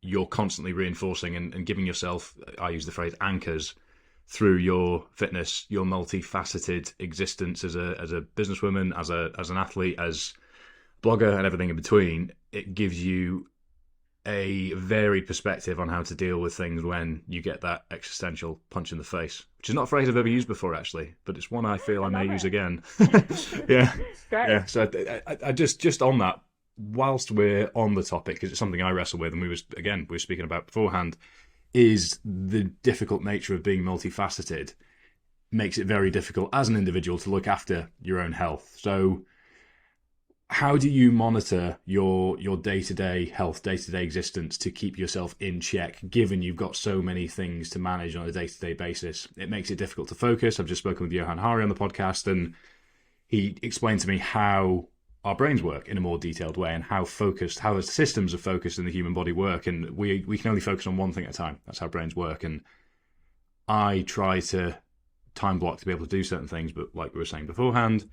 you're constantly reinforcing and giving yourself, I use the phrase, anchors through your fitness, your multifaceted existence as a businesswoman, as an athlete, as blogger, and everything in between. It gives you a varied perspective on how to deal with things when you get that existential punch in the face, which is not a phrase I've ever used before, actually, but it's one I feel I may use again. Yeah. Great. Yeah. So I just on that, whilst we're on the topic, because it's something I wrestle with, and we were speaking about beforehand, is the difficult nature of being multifaceted makes it very difficult as an individual to look after your own health. So how do you monitor your day-to-day health, day-to-day existence to keep yourself in check, given you've got so many things to manage on a day-to-day basis? It makes it difficult to focus. I've just spoken with Johan Hari on the podcast, and he explained to me how our brains work in a more detailed way, and how the systems of focus in the human body work. And we can only focus on one thing at a time. That's how brains work. And I try to time block to be able to do certain things, but like we were saying beforehand,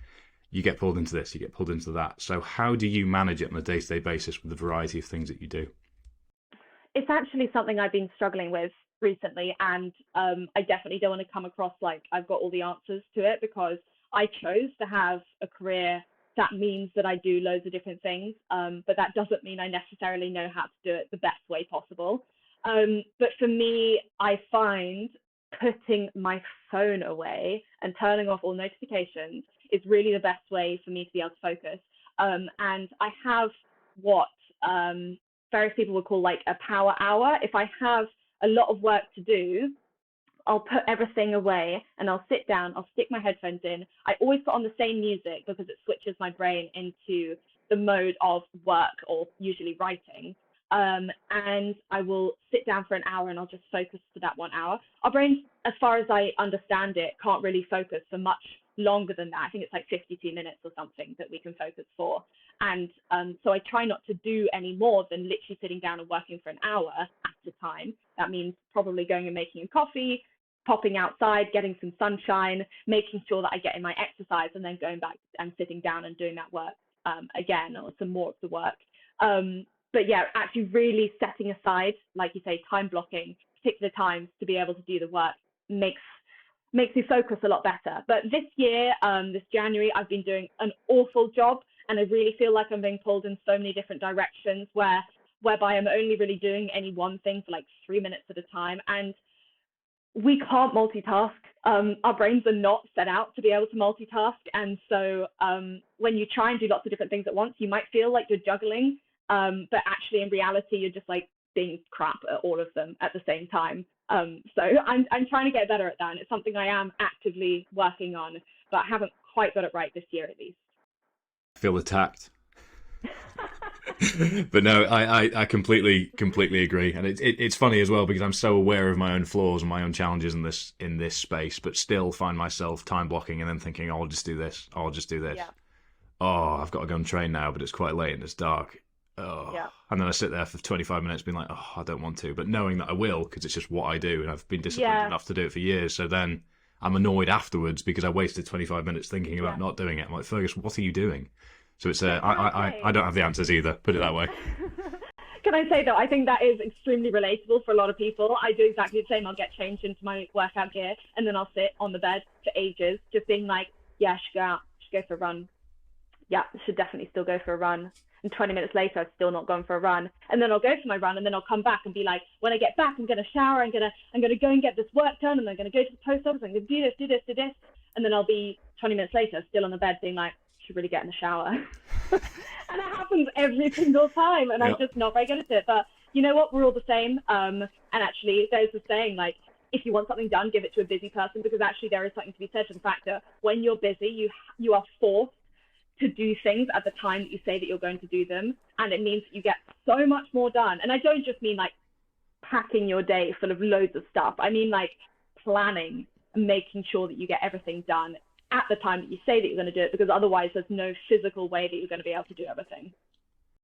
you get pulled into this, you get pulled into that. So how do you manage it on a day-to-day basis with the variety of things that you do? It's actually something I've been struggling with recently, and I definitely don't want to come across like I've got all the answers to it, because I chose to have a career that means that I do loads of different things, but that doesn't mean I necessarily know how to do it the best way possible. But for me, I find putting my phone away and turning off all notifications is really the best way for me to be able to focus. And I have what various people would call like a power hour. If I have a lot of work to do, I'll put everything away and I'll sit down, I'll stick my headphones in. I always put on the same music because it switches my brain into the mode of work, or usually writing. And I will sit down for an hour and I'll just focus for that 1 hour. Our brains, as far as I understand it, can't really focus for much longer than that. I think it's like 52 minutes or something that we can focus for. And so I try not to do any more than literally sitting down and working for an hour at a time. That means probably going and making a coffee, popping outside, getting some sunshine, making sure that I get in my exercise, and then going back and sitting down and doing that work again, or some more of the work. But yeah, actually really setting aside, like you say, time blocking particular times to be able to do the work makes me focus a lot better. But this year, this January, I've been doing an awful job, and I really feel like I'm being pulled in so many different directions whereby I'm only really doing any one thing for like 3 minutes at a time. And we can't multitask. Our brains are not set out to be able to multitask. And so when you try and do lots of different things at once, you might feel like you're juggling, but actually in reality, you're just like being crap at all of them at the same time. So I'm trying to get better at that. And it's something I am actively working on, but I haven't quite got it right this year at least. I feel attacked. But no, I completely agree, and it's funny as well because I'm so aware of my own flaws and my own challenges in this space, but still find myself time blocking and then thinking, oh, I'll just do this. Yeah. Oh, I've got to go and train now, but it's quite late and it's dark. Oh. Yeah. And then I sit there for 25 minutes being like, oh, I don't want to, but knowing that I will because it's just what I do, and I've been disciplined enough to do it for years. So then I'm annoyed afterwards because I wasted 25 minutes thinking about not doing it. I'm like, Fergus, what are you doing? So it's I don't have the answers either, put it that way. Can I say though, I think that is extremely relatable for a lot of people. I do exactly the same. I'll get changed into my workout gear and then I'll sit on the bed for ages just being like, yeah, I should go out, should go for a run. Yeah, I should definitely still go for a run. And 20 minutes later, I've still not gone for a run. And then I'll go for my run, and then I'll come back and be like, when I get back, I'm going to shower, I'm going to go and get this work done, and I'm going to go to the post office, I'm going to do this. And then I'll be 20 minutes later, still on the bed being like, should really get in the shower. And it happens every single time, and I'm just not very good at it. But you know what? We're all the same. And actually, there's a saying like, if you want something done, give it to a busy person, because actually there is something to be said for the fact that when you're busy, you are forced to do things at the time that you say that you're going to do them, and it means that you get so much more done. And I don't just mean like packing your day full of loads of stuff. I mean like planning and making sure that you get everything done at the time that you say that you're going to do it, because otherwise there's no physical way that you're going to be able to do everything.